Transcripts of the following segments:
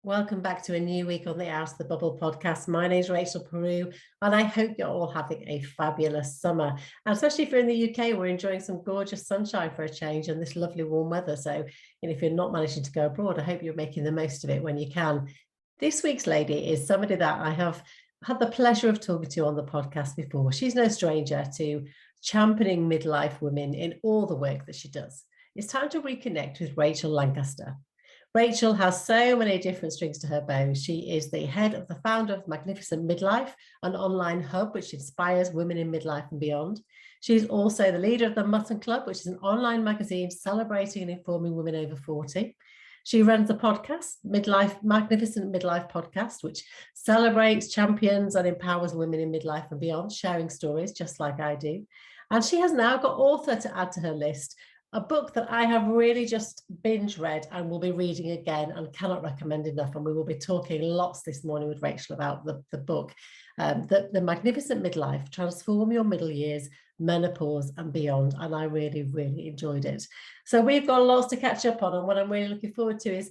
Welcome back to a new week on the Out of the Bubble podcast. My name is Rachel Peru, and I hope you're all having a fabulous summer. And especially if you're in the UK, we're enjoying some gorgeous sunshine for a change and this lovely warm weather. So, if you're not managing to go abroad, I hope you're making the most of it when you can. This week's lady is somebody that I have had the pleasure of talking to on the podcast before. She's no stranger to championing midlife women in all the work that she does. It's time to reconnect with Rachel Lankester. Rachel has so many different strings to her bow. She is the head of the founder of Magnificent Midlife, an online hub which inspires women in midlife and beyond. She's also the leader of the Mutton Club, which is an online magazine celebrating and informing women over 40. She runs a podcast, Magnificent Midlife Podcast, which celebrates, champions, and empowers women in midlife and beyond, sharing stories just like I do. And she has now got author to add to her list, a book that I have really just binge read and will be reading again and cannot recommend enough. And we will be talking lots this morning with Rachel about the book, the Magnificent Midlife, Transform Your Middle Years, Menopause and Beyond. And I really, really enjoyed it. So we've got lots to catch up on. And what I'm really looking forward to is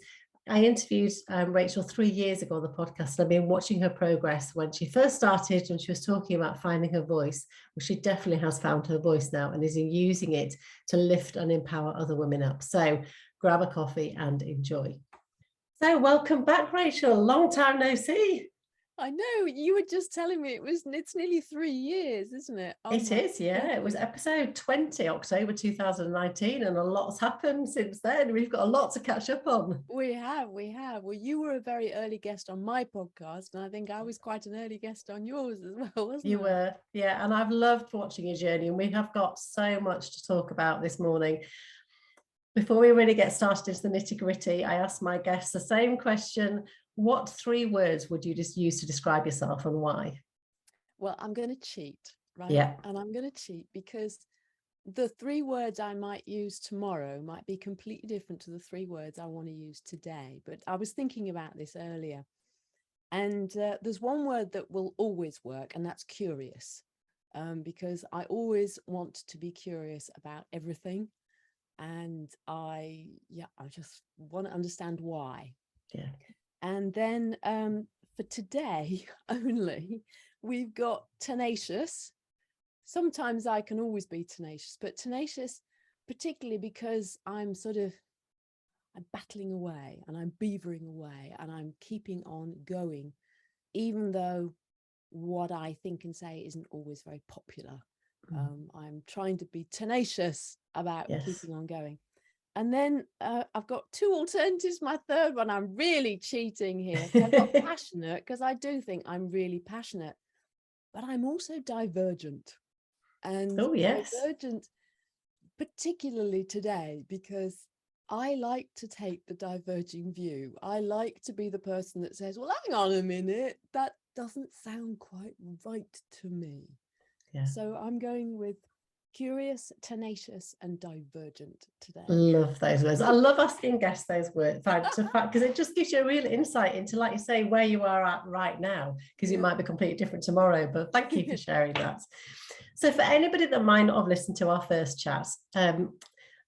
I interviewed Rachel 3 years ago on the podcast, and I've been watching her progress when she first started, and she was talking about finding her voice. Well, she definitely has found her voice now and is using it to lift and empower other women up. So grab a coffee and enjoy. So welcome back, Rachel. Long time no see. I know, you were just telling me it's nearly 3 years, isn't it? Oh, it is, yeah. It was episode 20, October 2019, and a lot's happened since then. We've got a lot to catch up on. We have. Well, you were a very early guest on my podcast, and I think I was quite an early guest on yours as well, wasn't You were, yeah. And I've loved watching your journey, and we have got so much to talk about this morning. Before we really get started into the nitty-gritty, I asked my guests the same question. What 3 words would you just use to describe yourself, and why? Well, I'm going to cheat, right? Yeah. And I'm going to cheat because the 3 words I might use tomorrow might be completely different to the 3 words I want to use today. But I was thinking about this earlier. And there's one word that will always work, and that's curious, because I always want to be curious about everything. And I just want to understand why. Yeah. And then for today only, we've got tenacious. Sometimes I can always be tenacious, but tenacious, particularly because I'm battling away and I'm beavering away and I'm keeping on going, even though what I think and say isn't always very popular. I'm trying to be tenacious about keeping on going. And then I've got 2 alternatives. My third one, I'm really cheating here. I've got passionate, because I do think I'm really passionate, but I'm also divergent. And divergent, particularly today, because I like to take the diverging view. I like to be the person that says, well, hang on a minute, that doesn't sound quite right to me. Yeah. So I'm going with curious, tenacious, and divergent today. Love those words. I love asking guests those words, because it just gives you a real insight into, like you say, where you are at right now, because it might be completely different tomorrow. But thank you for sharing that. So for anybody that might not have listened to our first chat,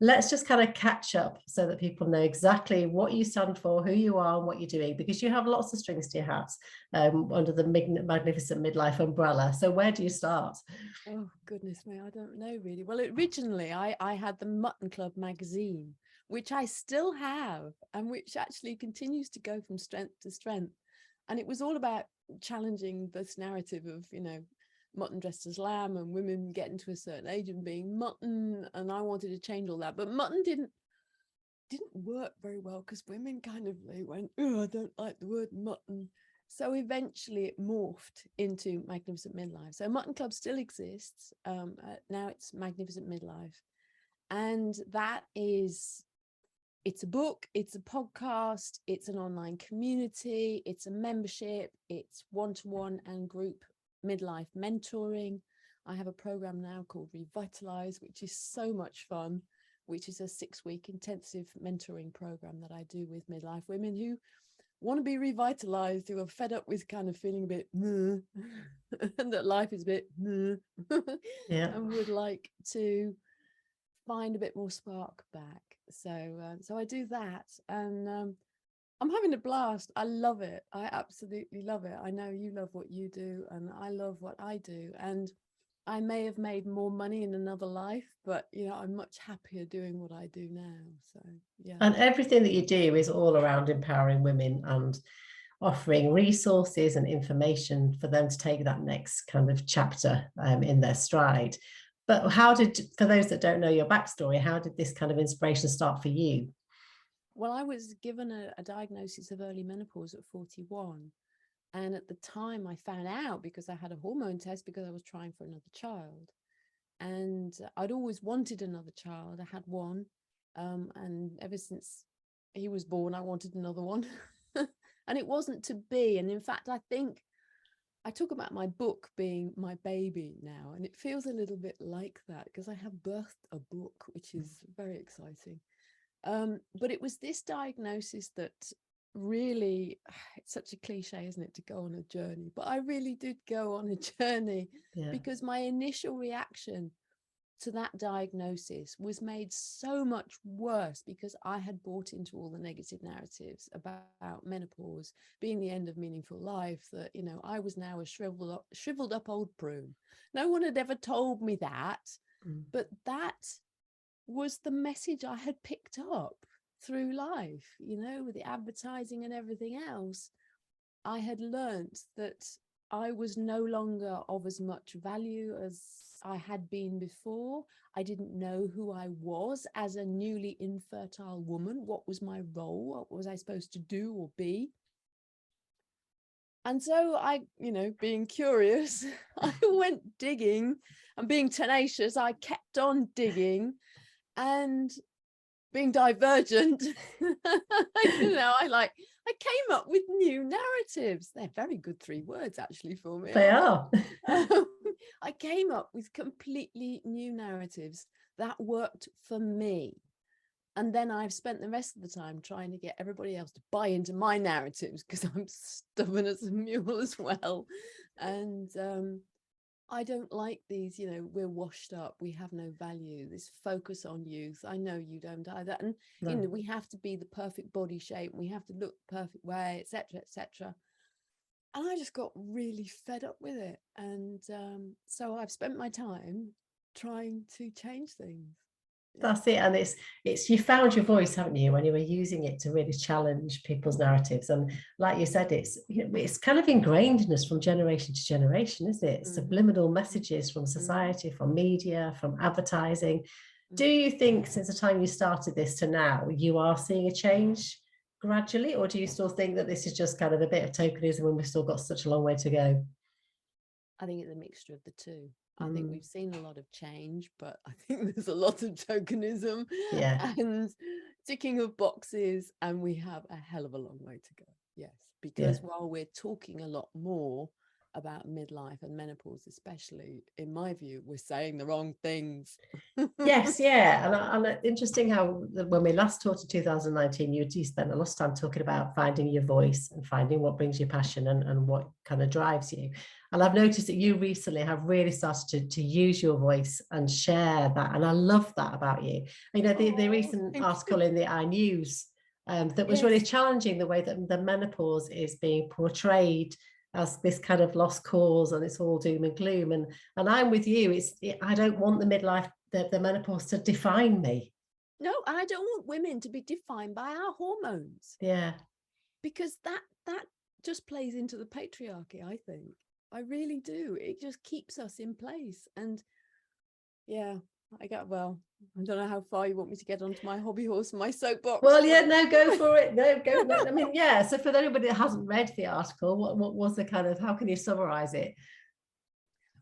let's just kind of catch up so that people know exactly what you stand for, who you are, and what you're doing, because you have lots of strings to your hats under the Magnificent Midlife umbrella. So where do you start? Oh, goodness me, I don't know really. Well, originally I had the Mutton Club magazine, which I still have, and which actually continues to go from strength to strength. And it was all about challenging this narrative of, mutton dressed as lamb and women getting to a certain age and being mutton, and I wanted to change all that, but mutton didn't work very well because women they went, oh, I don't like the word mutton. So eventually it morphed into Magnificent Midlife. So Mutton Club still exists. Now it's Magnificent Midlife, and it's a book, it's a podcast, it's an online community, it's a membership, it's one-to-one and group midlife mentoring. I have a program now called Revitalize, which is so much fun, which is a 6-week intensive mentoring program that I do with midlife women who want to be revitalized, who are fed up with kind of feeling a bit and that life is a bit and would like to find a bit more spark back. So I do that, and I'm having a blast. I love it. I absolutely love it. I know you love what you do, and I love what I do. And I may have made more money in another life, but I'm much happier doing what I do now. So yeah. And everything that you do is all around empowering women and offering resources and information for them to take that next kind of chapter in their stride. But for those that don't know your backstory, how did this kind of inspiration start for you? Well, I was given a diagnosis of early menopause at 41. And at the time I found out because I had a hormone test because I was trying for another child. And I'd always wanted another child. I had one. And ever since he was born, I wanted another one. And it wasn't to be. And in fact, I think I talk about my book being my baby now. And it feels a little bit like that because I have birthed a book, which is very exciting. But it was this diagnosis that really, it's such a cliche, isn't it, to go on a journey, but I really did go on a journey because my initial reaction to that diagnosis was made so much worse because I had bought into all the negative narratives about menopause being the end of meaningful life, that I was now a shriveled up old prune. No one had ever told me that, but that was the message I had picked up through life, with the advertising and everything else. I had learnt that I was no longer of as much value as I had been before. I didn't know who I was as a newly infertile woman. What was my role? What was I supposed to do or be? And so I, being curious, I went digging, and being tenacious, I kept on digging. And being divergent, I came up with new narratives. They're very good 3 words actually for me. They are. I came up with completely new narratives that worked for me. And then I've spent the rest of the time trying to get everybody else to buy into my narratives because I'm stubborn as a mule as well. And I don't like these, we're washed up, we have no value, this focus on youth. I know you don't either. And, we have to be the perfect body shape, we have to look the perfect way, etc., etc. And I just got really fed up with it. And so I've spent my time trying to change things. That's it. And it's you found your voice, haven't you, when you were using it to really challenge people's narratives. And like you said, it's kind of ingrained in us from generation to generation, isn't it? Subliminal messages from society, from media, from advertising. Do you think since the time you started this to now, you are seeing a change gradually, or do you still think that this is just kind of a bit of tokenism and we've still got such a long way to go? I think it's a mixture of the two. I think we've seen a lot of change, but I think there's a lot of tokenism and ticking of boxes, and we have a hell of a long way to go. Yes, because while we're talking a lot more about midlife and menopause, especially, in my view, we're saying the wrong things. Yes, yeah. And interesting how when we last talked in 2019, you spent a lot of time talking about finding your voice and finding what brings you passion and what kind of drives you. And I've noticed that you recently have really started to use your voice and share that. And I love that about you. The recent article in the iNews that was really challenging the way that the menopause is being portrayed as this kind of lost cause and it's all doom and gloom. And I'm with you. I don't want the midlife, the menopause to define me. No, I don't want women to be defined by our hormones. Yeah. Because that just plays into the patriarchy, I think. I really do. It just keeps us in place. And I don't know how far you want me to get onto my hobby horse and my soapbox. Well, no, go for it. No. I mean, so for anybody that hasn't read the article, what was the kind of, how can you summarize it?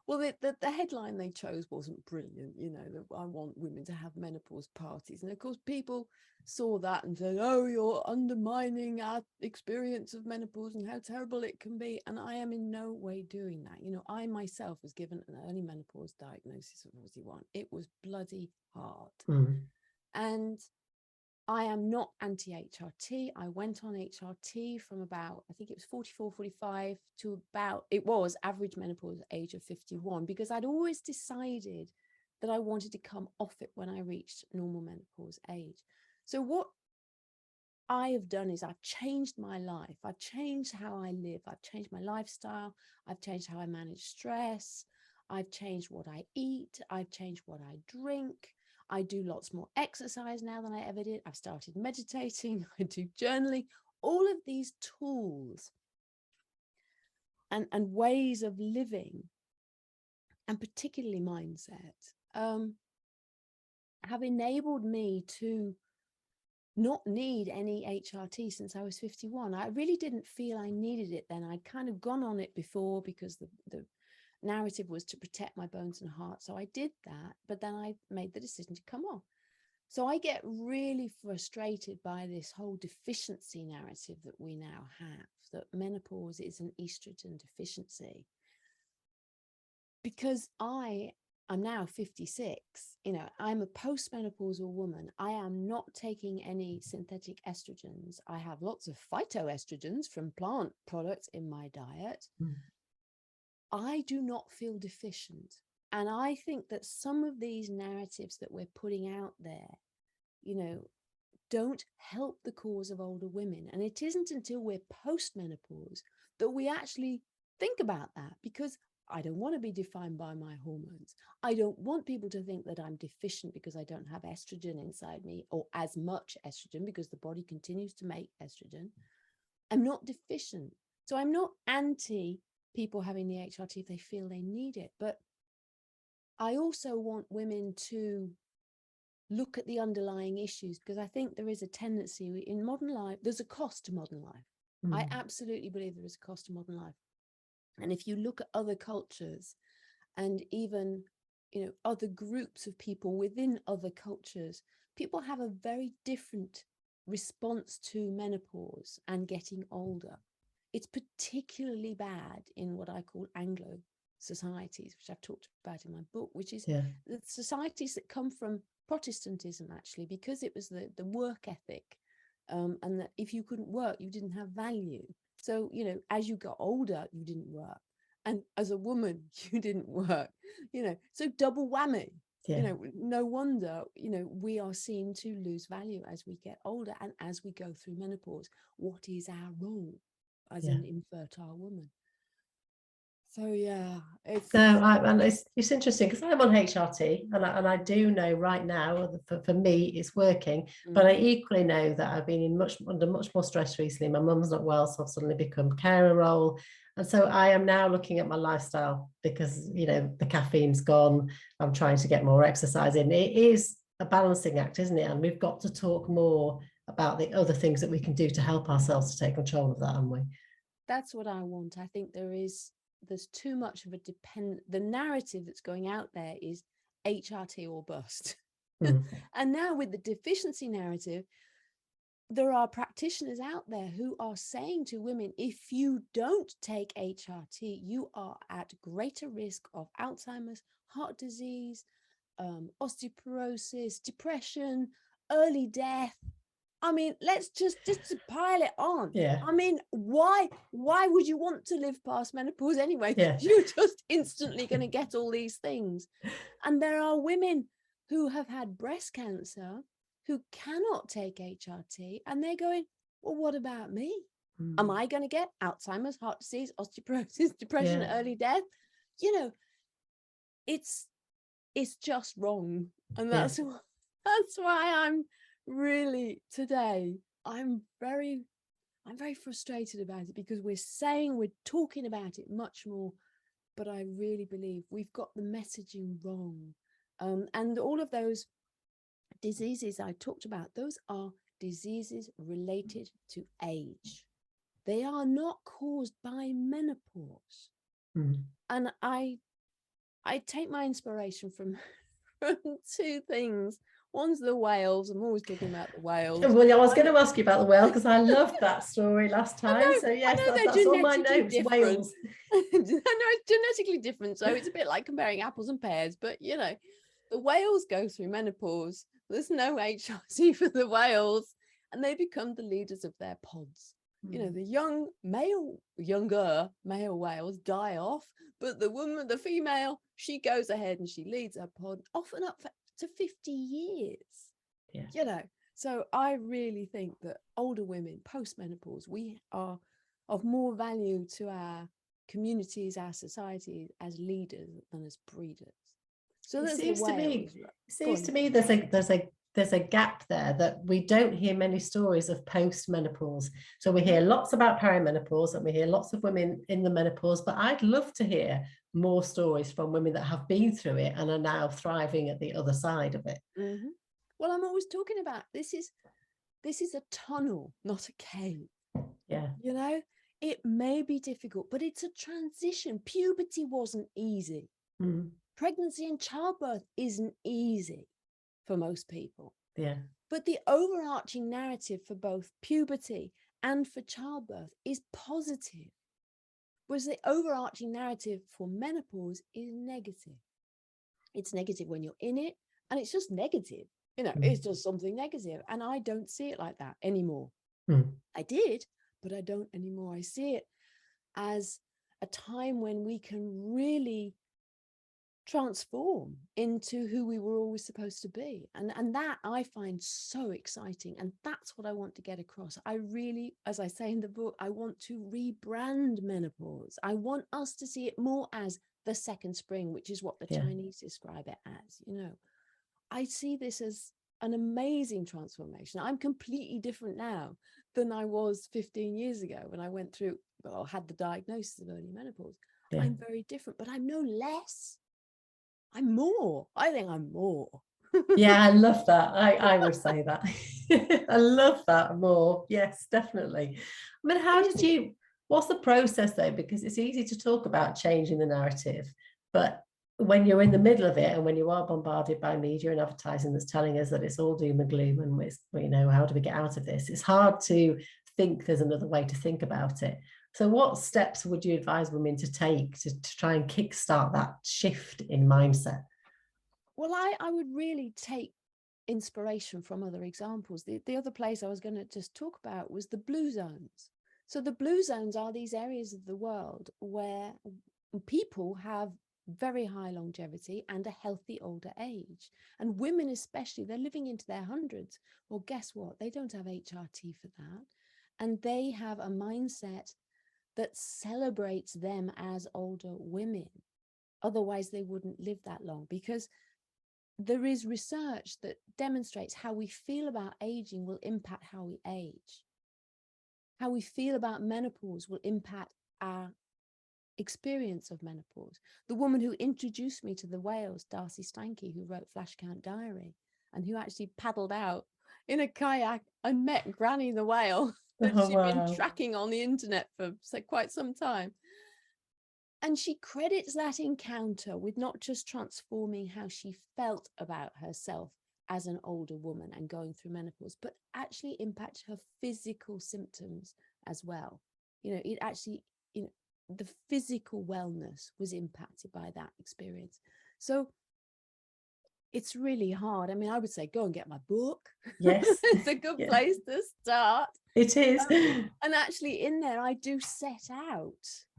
Well, the headline they chose wasn't brilliant, that I want women to have menopause parties. And of course, people saw that and said, oh, you're undermining our experience of menopause and how terrible it can be. And I am in no way doing that. I myself was given an early menopause diagnosis at 41. It was bloody hard. And I am not anti-HRT. I went on HRT from about, I think it was 44, 45 to about, it was average menopause age of 51, because I'd always decided that I wanted to come off it when I reached normal menopause age. So what I have done is I've changed my life. I've changed how I live. I've changed my lifestyle. I've changed how I manage stress. I've changed what I eat. I've changed what I drink. I do lots more exercise now than I ever did. I've started meditating. I do journaling. All of these tools and ways of living, and particularly mindset, have enabled me to not need any HRT since I was 51. I really didn't feel I needed it then. I'd kind of gone on it before because the narrative was to protect my bones and heart. So I did that, but then I made the decision to come off. So I get really frustrated by this whole deficiency narrative that we now have, that menopause is an estrogen deficiency. Because I'm now 56, I'm a postmenopausal woman. I am not taking any synthetic estrogens. I have lots of phytoestrogens from plant products in my diet. I do not feel deficient. And I think that some of these narratives that we're putting out there, don't help the cause of older women. And it isn't until we're postmenopause that we actually think about that, because I don't want to be defined by my hormones. I don't want people to think that I'm deficient because I don't have estrogen inside me, or as much estrogen, because the body continues to make estrogen. I'm not deficient. So I'm not anti people having the HRT if they feel they need it. But I also want women to look at the underlying issues, because I think there is a tendency in modern life, there's a cost to modern life. I absolutely believe there is a cost to modern life. And if you look at other cultures and even, other groups of people within other cultures, people have a very different response to menopause and getting older. It's particularly bad in what I call Anglo societies, which I've talked about in my book, which is the societies that come from Protestantism, actually, because it was the work ethic, and that if you couldn't work, you didn't have value. So, as you got older, you didn't work. And as a woman, you didn't work, so double whammy. No wonder, we are seen to lose value as we get older and as we go through menopause. What is our role as an infertile woman? So it's interesting, because I'm on HRT and I do know right now for me it's working, but I equally know that I've been under much more stress recently. My mum's not well, so I've suddenly become carer role, and so I am now looking at my lifestyle, because the caffeine's gone. I'm trying to get more exercise in. It is a balancing act, isn't it? And we've got to talk more about the other things that we can do to help ourselves to take control of that, haven't we? That's what I want. I think there's too much of the narrative that's going out there is HRT or bust. And now with the deficiency narrative, there are practitioners out there who are saying to women, if you don't take HRT, you are at greater risk of Alzheimer's, heart disease, osteoporosis, depression, early death. I mean, let's just pile it on. I mean, why would you want to live past menopause anyway? You're just instantly going to get all these things. And there are women who have had breast cancer who cannot take HRT, and they're going, well, what about me? Am I going to get Alzheimer's, heart disease, osteoporosis, depression, early death? It's just wrong. And that's why I'm really today I'm very frustrated about it, because we're talking about it much more, but I really believe we've got the messaging wrong. And all of those diseases I talked about, those are diseases related to age. They are not caused by menopause. And I take my inspiration from two things. One's the whales. I'm always talking about the whales. Well, I was going to ask you about the whale, because I loved that story last time. So yes, that's on my notes. Whales. I know it's genetically different, so it's a bit like comparing apples and pears. But the whales go through menopause. There's no HRT for the whales, and they become the leaders of their pods. The younger male whales die off, but the female, she goes ahead and she leads her pod, often up to 50 years. So I really think that older women, post-menopause, we are of more value to our communities, our society, as leaders than as breeders. So It there's the seems to me, whales. there's a gap there, that we don't hear many stories of post-menopause. So we hear lots about perimenopause and we hear lots of women in the menopause, but I'd love to hear more stories from women that have been through it and are now thriving at the other side of it. Mm-hmm. Well, I'm always talking about this is a tunnel, not a cave. Yeah. You know, it may be difficult, but it's a transition. Puberty wasn't easy. Mm. Pregnancy and childbirth isn't easy for most people. Yeah. But the overarching narrative for both puberty and for childbirth is positive, whereas the overarching narrative for menopause is negative. It's negative when you're in it, and it's just negative. You know, it's just something negative. And I don't see it like that anymore. I did, but I don't anymore. I see it as a time when we can really transform into who we were always supposed to be. And that I find so exciting. And that's what I want to get across. I really, as I say in the book, I want to rebrand menopause. I want us to see it more as the second spring, which is what the Chinese describe it as. You know, I see this as an amazing transformation. I'm completely different now than I was 15 years ago when I went through, well, had the diagnosis of early menopause. Yeah. I'm very different, but I'm no less. I'm more. I think I'm more. Yeah, I love that. I would say that. I love that more. Yes, definitely. I mean, what's the process though? Because it's easy to talk about changing the narrative, but when you're in the middle of it and when you are bombarded by media and advertising that's telling us that it's all doom and gloom and how do we get out of this? It's hard to think there's another way to think about it. So what steps would you advise women to take to try and kickstart that shift in mindset? Well, I would really take inspiration from other examples. The other place I was going to just talk about was the blue zones. So the blue zones are these areas of the world where people have very high longevity and a healthy older age. And women especially, they're living into their hundreds. Well, guess what? They don't have HRT for that. And they have a mindset that celebrates them as older women. Otherwise, they wouldn't live that long, because there is research that demonstrates how we feel about aging will impact how we age. How we feel about menopause will impact our experience of menopause. The woman who introduced me to the whales, Darcy Stanky, who wrote Flash Count Diary, and who actually paddled out in a kayak and met Granny the whale that she'd been tracking on the internet for quite some time. And she credits that encounter with not just transforming how she felt about herself as an older woman and going through menopause, but actually impacted her physical symptoms as well. You know, it actually, the physical wellness was impacted by that experience. So it's really hard. I mean, I would say go and get my book. Yes. It's a good place to start. It is. And actually in there, I do set out,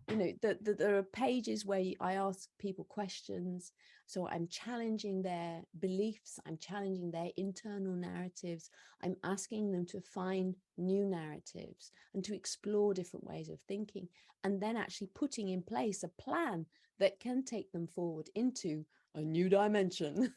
that there are pages where I ask people questions. So I'm challenging their beliefs. I'm challenging their internal narratives. I'm asking them to find new narratives and to explore different ways of thinking, and then actually putting in place a plan that can take them forward into a new dimension,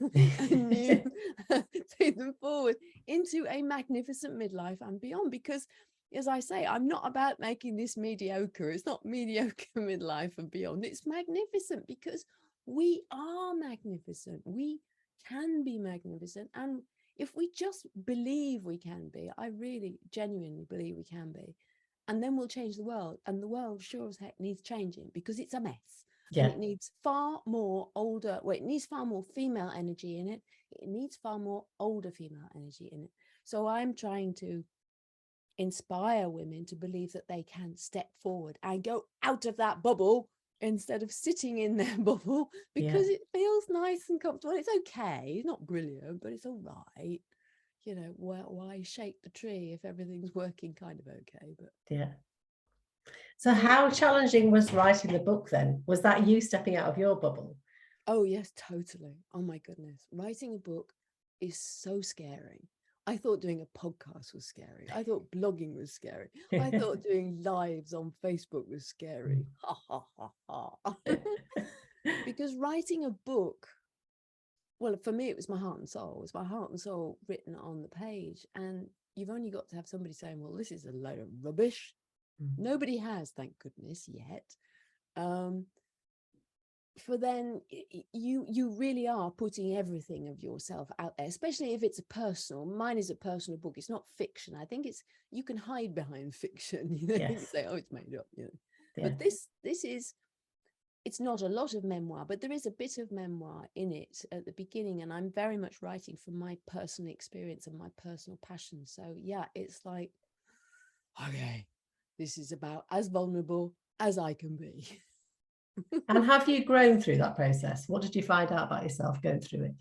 take them forward into a magnificent midlife and beyond. Because as I say, I'm not about making this mediocre. It's not mediocre midlife and beyond. It's magnificent, because we are magnificent. We can be magnificent. And if we just believe we can be, I really genuinely believe we can be, and then we'll change the world. And the world sure as heck needs changing, because it's a mess. Yeah. And it needs far more it needs far more female energy in it. It needs far more older female energy in it. So I'm trying to inspire women to believe that they can step forward and go out of that bubble instead of sitting in their bubble, because it feels nice and comfortable. It's okay. It's not brilliant, but it's all right. Why shake the tree if everything's working kind of okay? But yeah. So how challenging was writing the book then? Was that you stepping out of your bubble? Oh, yes, totally. Oh, my goodness. Writing a book is so scary. I thought doing a podcast was scary. I thought blogging was scary. I thought doing lives on Facebook was scary. Ha ha ha ha. Because writing a book, well, for me, it was my heart and soul. It was my heart and soul written on the page. And you've only got to have somebody saying, well, this is a load of rubbish. Nobody has, thank goodness, yet. For then you really are putting everything of yourself out there, especially if it's a personal. Mine is a personal book. It's not fiction. I think it's, you can hide behind fiction. You know, you can say, oh, it's made up. You know, but this is, it's not a lot of memoir, but there is a bit of memoir in it at the beginning, and I'm very much writing from my personal experience and my personal passion. So yeah, it's like, okay, this is about as vulnerable as I can be. And have you grown through that process? What did you find out about yourself going through it?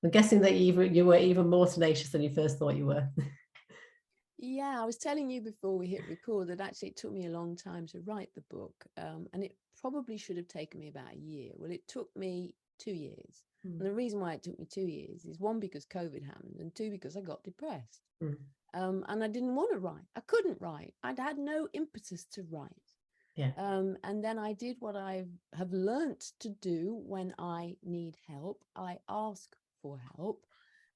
I'm guessing that you were even more tenacious than you first thought you were. Yeah, I was telling you before we hit record that actually it took me a long time to write the book, and it probably should have taken me about a year. Well, it took me 2 years. And the reason why it took me 2 years is, one, because COVID happened, and two, because I got depressed. And I didn't want to write. I couldn't write. I'd had no impetus to write. And then I did what I have learnt to do when I need help. I ask for help,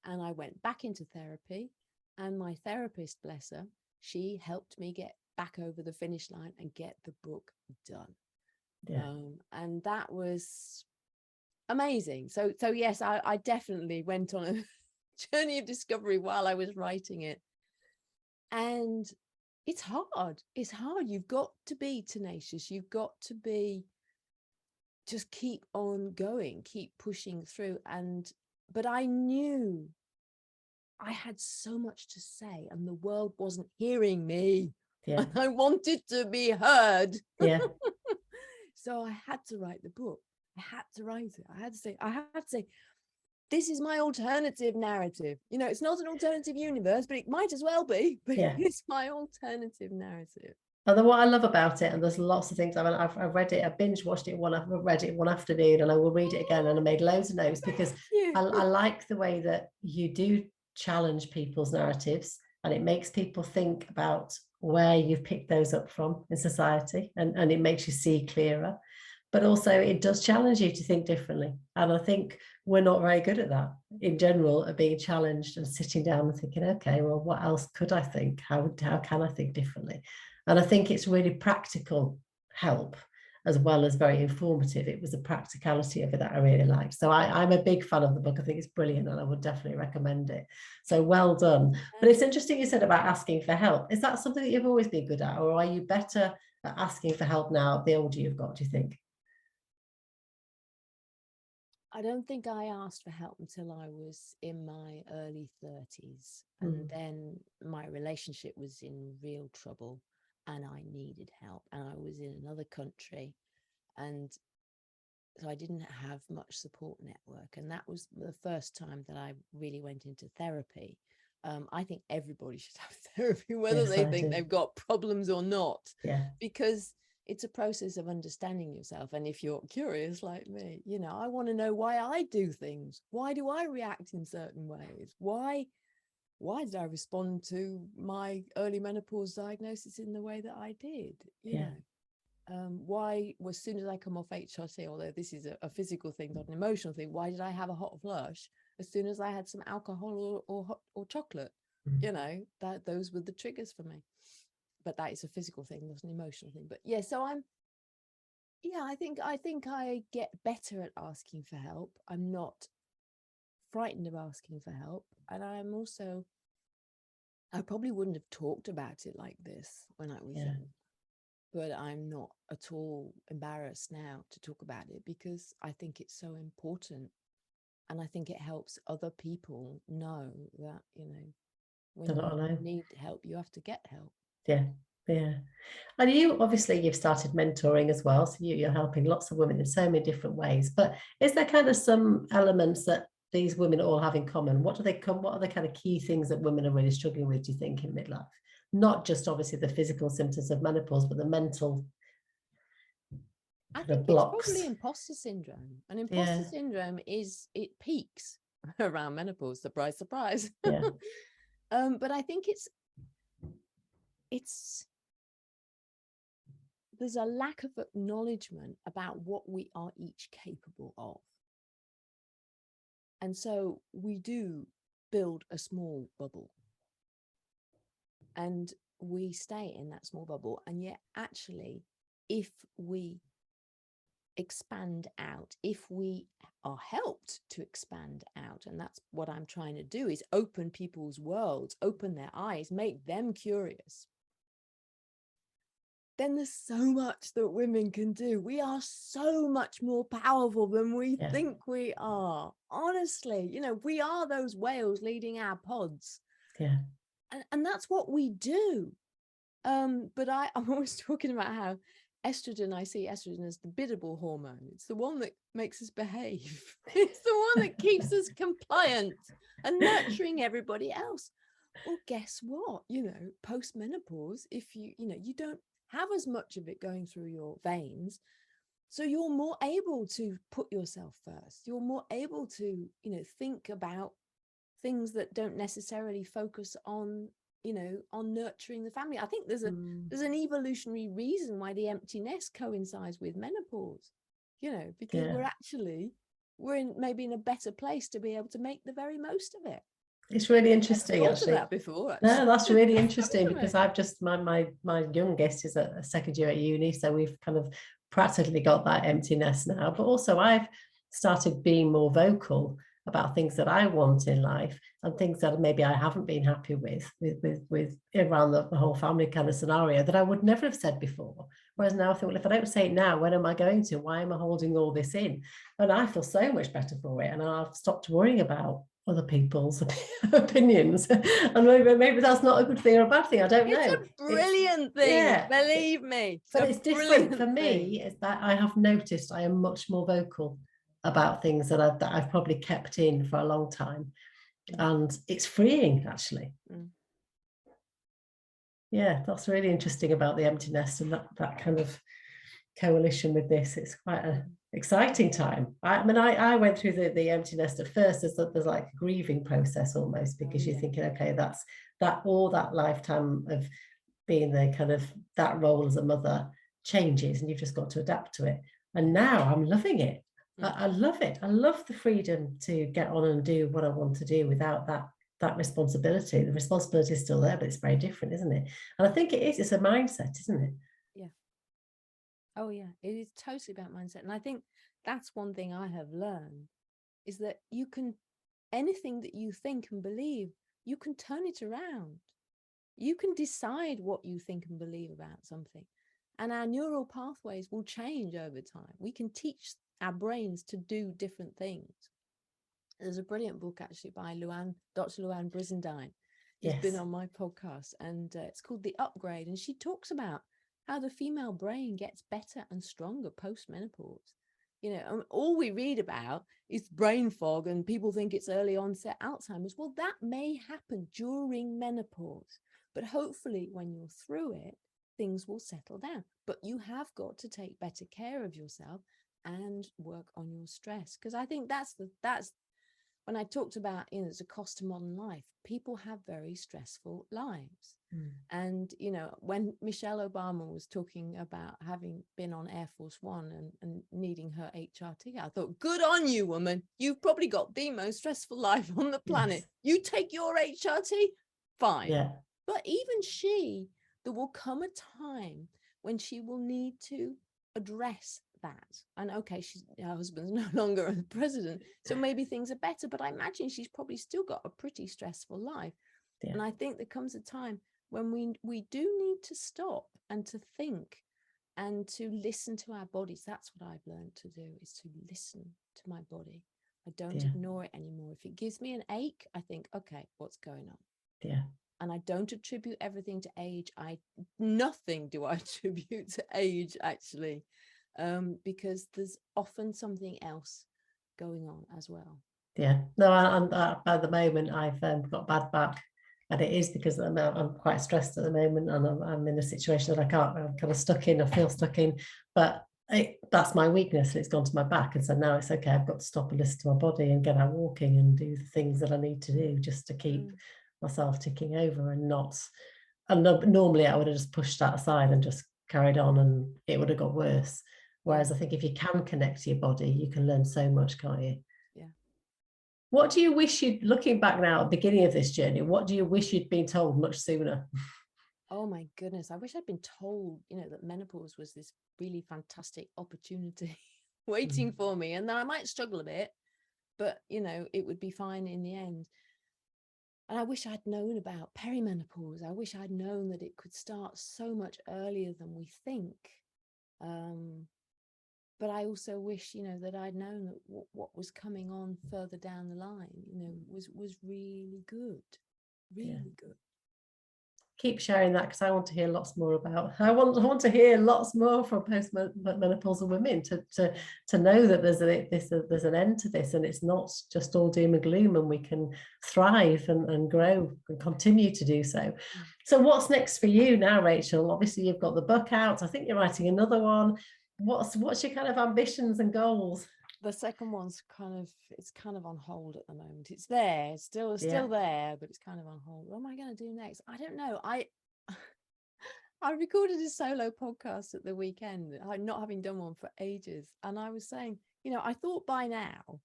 and I went back into therapy, and my therapist, bless her, she helped me get back over the finish line and get the book done. And that was amazing. So yes, I definitely went on a journey of discovery while I was writing it. And it's hard. It's hard. You've got to be tenacious. You've got to be, just keep on going, keep pushing through. But I knew I had so much to say, and the world wasn't hearing me. And I wanted to be heard. So I had to write the book. I had to write it. I had to say, this is my alternative narrative. You know, it's not an alternative universe, but it might as well be. But it's my alternative narrative. And what I love about it, and there's lots of things, I've read it, I binge watched it read it one afternoon, and I will read it again, and I made loads of notes, because I like the way that you do challenge people's narratives, and it makes people think about where you've picked those up from in society, and it makes you see clearer. But also it does challenge you to think differently. And I think we're not very good at that in general, at being challenged and sitting down and thinking, okay, well, what else could I think? How can I think differently? And I think it's really practical help as well as very informative. It was the practicality of it that I really liked. So I'm a big fan of the book. I think it's brilliant, and I would definitely recommend it. So well done. But it's interesting you said about asking for help. Is that something that you've always been good at, or are you better at asking for help now, the older you've got, do you think? I don't think I asked for help until I was in my early 30s. And then my relationship was in real trouble, and I needed help, and I was in another country, and so I didn't have much support network. And that was the first time that I really went into therapy. I think everybody should have therapy, whether they think they've got problems or not, because it's a process of understanding yourself. And if you're curious like me, you know, I want to know why I do things. Why do I react in certain ways? Why did I respond to my early menopause diagnosis in the way that I did? You know, why, as soon as I come off HRT, although this is a physical thing, not an emotional thing, why did I have a hot flush as soon as I had some alcohol or chocolate? You know, those were the triggers for me. But that is a physical thing, not an emotional thing. But yeah, so I think I get better at asking for help. I'm not frightened of asking for help. And I probably wouldn't have talked about it like this when I was young, but I'm not at all embarrassed now to talk about it, because I think it's so important. And I think it helps other people know that, you know, when you need help, you have to get help. And you've started mentoring as well, so you're helping lots of women in so many different ways. But is there kind of some elements that these women all have in common? What are the kind of key things that women are really struggling with, do you think, in midlife? Not just obviously the physical symptoms of menopause, but the mental I think blocks. It's probably imposter syndrome. And imposter syndrome it peaks around menopause. Surprise, surprise. Yeah. But I think there's a lack of acknowledgement about what we are each capable of. And so we do build a small bubble. And we stay in that small bubble. And yet, actually, if we expand out, if we are helped to expand out, and that's what I'm trying to do, is open people's worlds, open their eyes, make them curious, then there's so much that women can do. We are so much more powerful than we think we are. Honestly, we are those whales leading our pods. Yeah. And that's what we do. But I'm always talking about how estrogen, I see estrogen as the biddable hormone. It's the one that makes us behave. It's the one that keeps us compliant and nurturing everybody else. Well, guess what? Post-menopause, if you don't have as much of it going through your veins, so you're more able to put yourself first. You're more able to, think about things that don't necessarily focus on nurturing the family. I think there's an evolutionary reason why the empty nest coincides with menopause, because we're maybe in a better place to be able to make the very most of it. It's really interesting, actually. That before, actually. No, that's really interesting because I've just my youngest is a second year at uni, so we've kind of practically got that empty nest now. But also, I've started being more vocal about things that I want in life and things that maybe I haven't been happy with around the whole family kind of scenario that I would never have said before. Whereas now I think, well, if I don't say it now, when am I going to? Why am I holding all this in? And I feel so much better for it, and I've stopped worrying about other people's opinions. And maybe that's not a good thing or a bad thing. I don't know. It's a brilliant thing, believe me. But it's different for me. Is that I have noticed I am much more vocal about things that I've probably kept in for a long time, and it's freeing, actually. Yeah, that's really interesting about the empty nest and that kind of coalition with this. It's quite an exciting time. I went through the empty nest at first as there's like a grieving process almost, because you're thinking, okay, that's all that lifetime of being the kind of that role as a mother changes, and you've just got to adapt to it. And now I'm loving it. I love it. I love the freedom to get on and do what I want to do without that responsibility. The responsibility is still there, but it's very different, isn't it? And I think it is. It's a mindset, isn't it? Yeah. Oh, yeah. It is totally about mindset. And I think that's one thing I have learned, is that anything that you think and believe, you can turn it around. You can decide what you think and believe about something. And our neural pathways will change over time. We can teach our brains to do different things. There's a brilliant book actually by Dr. Luann Brizendine, who's been on my podcast, and it's called The Upgrade. And she talks about how the female brain gets better and stronger post-menopause. And all we read about is brain fog, and people think it's early onset Alzheimer's. Well, that may happen during menopause, but hopefully when you're through it, things will settle down. But you have got to take better care of yourself and work on your stress, because I think that's when I talked about, there's a cost to modern life. People have very stressful lives. And when Michelle Obama was talking about having been on Air Force One and needing her HRT, I thought, good on you, woman. You've probably got the most stressful life on the planet. You take your HRT, fine. But even there will come a time when she will need to address that. And okay, her husband's no longer a president, so maybe things are better, but I imagine she's probably still got a pretty stressful life. And I think there comes a time when we do need to stop and to think and to listen to our bodies. That's what I've learned to do, is to listen to my body. I don't ignore it anymore. If it gives me an ache, I think, okay, what's going on? And I don't attribute everything to age. Nothing do I attribute to age, actually. Because there's often something else going on as well. No, and at the moment I've got bad back, and it is because I'm quite stressed at the moment, and I'm in a situation that I'm kind of stuck in. I feel stuck in, but that's my weakness. It's gone to my back. And so now it's okay. I've got to stop and listen to my body and get out walking and do the things that I need to do just to keep myself ticking over and not. And normally I would have just pushed that aside and just carried on and it would have got worse. Whereas I think if you can connect to your body, you can learn so much, can't you? Yeah. What do you wish you'd, looking back now at the beginning of this journey, what do you wish you'd been told much sooner? Oh my goodness. I wish I'd been told, that menopause was this really fantastic opportunity waiting for me. And then I might struggle a bit, but, it would be fine in the end. And I wish I'd known about perimenopause. I wish I'd known that it could start so much earlier than we think. But I also wish, that I'd known that what was coming on further down the line, was really good, really good. Keep sharing that because I want to hear lots more about. I want to hear lots more from postmenopausal women to know that there's an end to this and it's not just all doom and gloom and we can thrive and grow and continue to do so. So what's next for you now, Rachel? Obviously you've got the book out. I think you're writing another one. What's your kind of ambitions and goals? The second one's it's kind of on hold at the moment. It's there, it's still there, but it's kind of on hold. What am I going to do next? I don't know. I recorded a solo podcast at the weekend, not having done one for ages. And I was saying, I thought by now,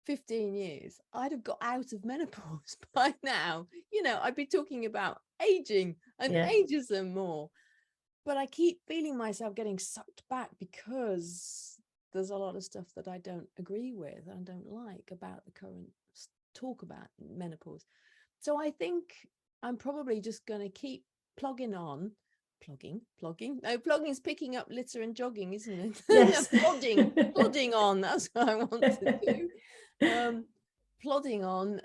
15 years, I'd have got out of menopause by now. I'd be talking about aging and ageism more. But I keep feeling myself getting sucked back because there's a lot of stuff that I don't agree with and don't like about the current talk about menopause. So I think I'm probably just going to keep plugging on. Plugging? No, plugging's picking up litter and jogging, isn't it? Yes. plodding on. That's what I want to do. Plodding on,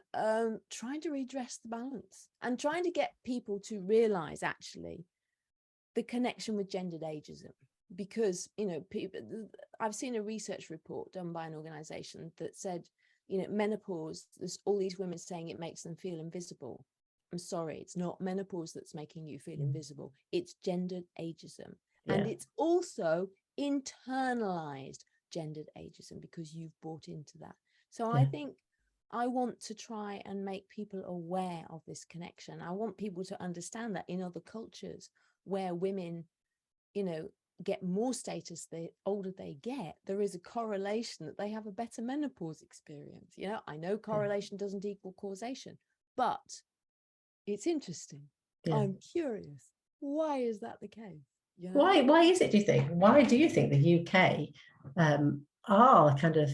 trying to redress the balance and trying to get people to realize actually the connection with gendered ageism. Because, people, I've seen a research report done by an organization that said, menopause, there's all these women saying it makes them feel invisible. I'm sorry, it's not menopause that's making you feel invisible. It's gendered ageism. Yeah. And it's also internalized gendered ageism because you've bought into that. So I think I want to try and make people aware of this connection. I want people to understand that in other cultures where women, get more status the older they get, there is a correlation that they have a better menopause experience. I know correlation doesn't equal causation, but it's interesting. I'm curious, why is that the case? Why is it, do you think? Why do you think the UK are kind of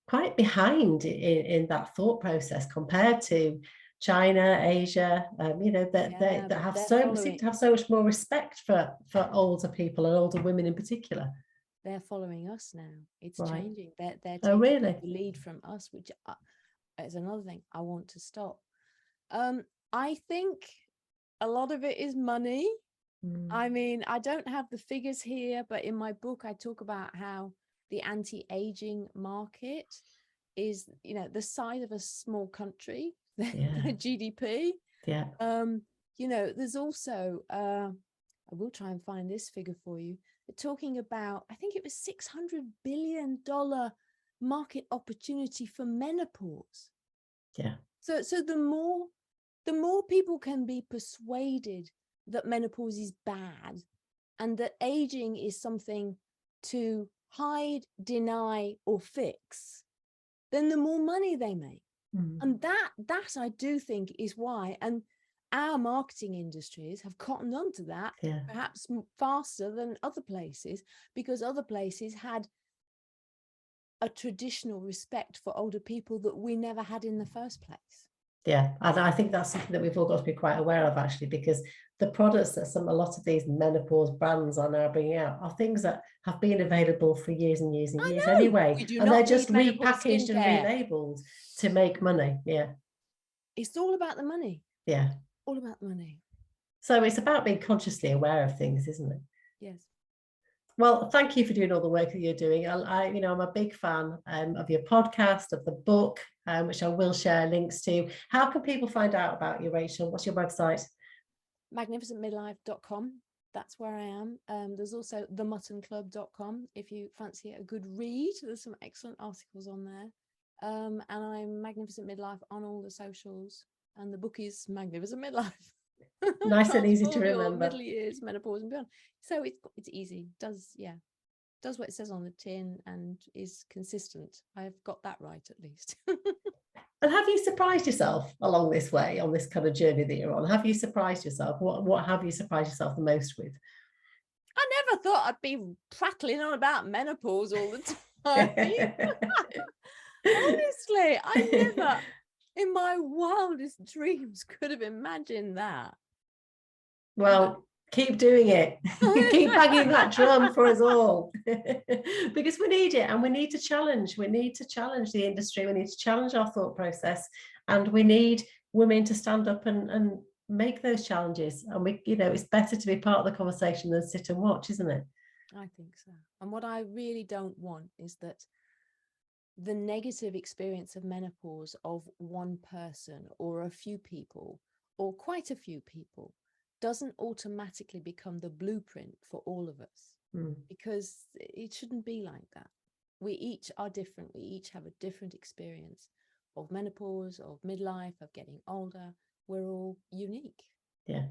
quite behind in that thought process compared to China, Asia, that seem to have so much more respect for older people and older women in particular? They're following us now. It's changing. They're taking the lead from us, which is another thing I want to stop. I think a lot of it is money. I mean, I don't have the figures here, but in my book, I talk about how the anti-aging market is, the size of a small country. GDP. There's also I will try and find this figure for you. They're talking about, I think it was $600 billion market opportunity for menopause. So the more people can be persuaded that menopause is bad and that aging is something to hide, deny, or fix, then the more money they make. And that I do think is why, and our marketing industries have cottoned on to that perhaps faster than other places, because other places had a traditional respect for older people that we never had in the first place. Yeah, and I think that's something that we've all got to be quite aware of, actually, because the products that a lot of these menopause brands are now bringing out are things that have been available for years and years and years anyway, and they're just repackaged and relabeled to make money. It's all about the money. All about the money. So it's about being consciously aware of things, isn't it? Yes. Well, thank you for doing all the work that you're doing. I'm a big fan of your podcast, of the book, which I will share links to. How can people find out about you, Rachel? What's your website? Magnificentmidlife.com. that's where I am. There's also themuttonclub.com if you fancy a good read. There's some excellent articles on there. And I'm Magnificent Midlife on all the socials. And the book is Magnificent Midlife. Nice and easy to Transform your remember. middle years, menopause and beyond. So it's easy. Does what it says on the tin and is consistent. I've got that right at least. And have you surprised yourself along this way, on this kind of journey that you're on? Have you surprised yourself? What have you surprised yourself the most with? I never thought I'd be prattling on about menopause all the time. Honestly, I never in my wildest dreams could have imagined that. Well, keep doing it. Keep banging that drum for us all. Because we need it, and we need to challenge. We need to challenge the industry. We need to challenge our thought process, and we need women to stand up and make those challenges. And it's better to be part of the conversation than sit and watch, isn't it? I think so. And what I really don't want is that the negative experience of menopause of one person or a few people or quite a few people doesn't automatically become the blueprint for all of us, because it shouldn't be like that. We each are different. We each have a different experience of menopause, of midlife, of getting older. We're all unique. Yeah.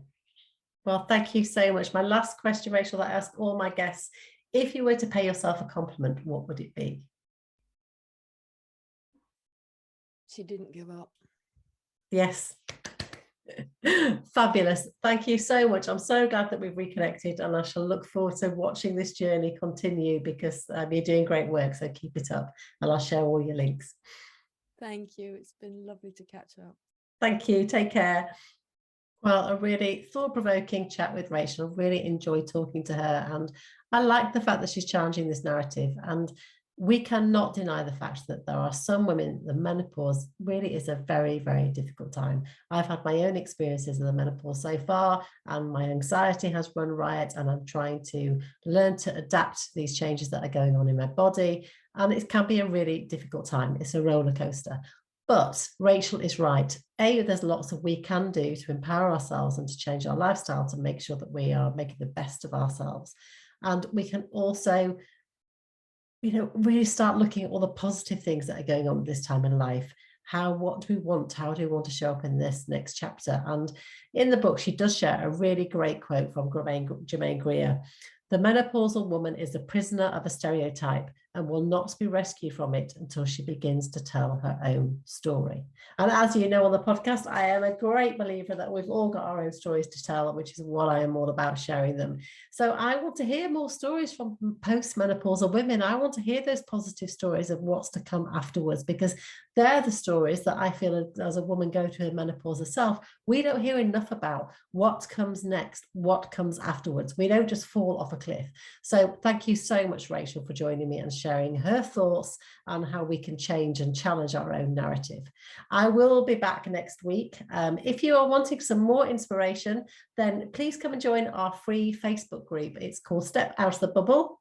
Well, thank you so much. My last question, Rachel, that I ask all my guests: if you were to pay yourself a compliment, what would it be? She didn't give up. Yes. Fabulous. Thank you so much. I'm so glad that we've reconnected, and I shall look forward to watching this journey continue, because you're doing great work, so keep it up, and I'll share all your links. Thank you. It's been lovely to catch up. Thank you. Take care. Well, a really thought-provoking chat with Rachel. Really enjoyed talking to her, and I like the fact that she's challenging this narrative. And we cannot deny the fact that there are some women, the menopause really is a very, very difficult time. I've had my own experiences of the menopause so far, and my anxiety has run riot, and I'm trying to learn to adapt to these changes that are going on in my body. And it can be a really difficult time. It's a roller coaster. But Rachel is right. There's lots of we can do to empower ourselves and to change our lifestyle to make sure that we are making the best of ourselves. And we can also really start looking at all the positive things that are going on at this time in life. What do we want? How do we want to show up in this next chapter? And in the book, she does share a really great quote from Germaine Greer. The menopausal woman is a prisoner of a stereotype and will not be rescued from it until she begins to tell her own story. And as you know on the podcast, I am a great believer that we've all got our own stories to tell, which is what I am all about, sharing them. So I want to hear more stories from post-menopausal women. I want to hear those positive stories of what's to come afterwards, because they're the stories that I feel as a woman go through menopause herself, we don't hear enough about what comes next, what comes afterwards. We don't just fall off a cliff. So thank you so much, Rachel, for joining me and sharing her thoughts on how we can change and challenge our own narrative. I will be back next week. If you are wanting some more inspiration, then please come and join our free Facebook group. It's called Step Out of the Bubble.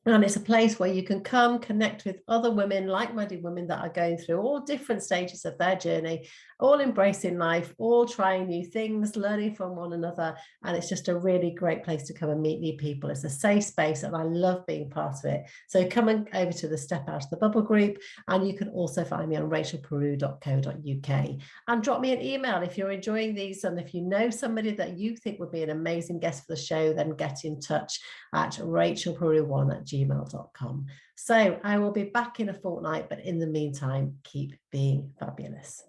And it's a place where you can come connect with other women, like-minded women that are going through all different stages of their journey, all embracing life, all trying new things, learning from one another. And it's just a really great place to come and meet new people. It's a safe space, and I love being part of it. So come over to the Step Out of the Bubble group, and you can also find me on rachelperu.co.uk, and drop me an email if you're enjoying these. And if you know somebody that you think would be an amazing guest for the show, then get in touch at rachelperu1@gmail.com. So I will be back in a fortnight, but in the meantime, keep being fabulous.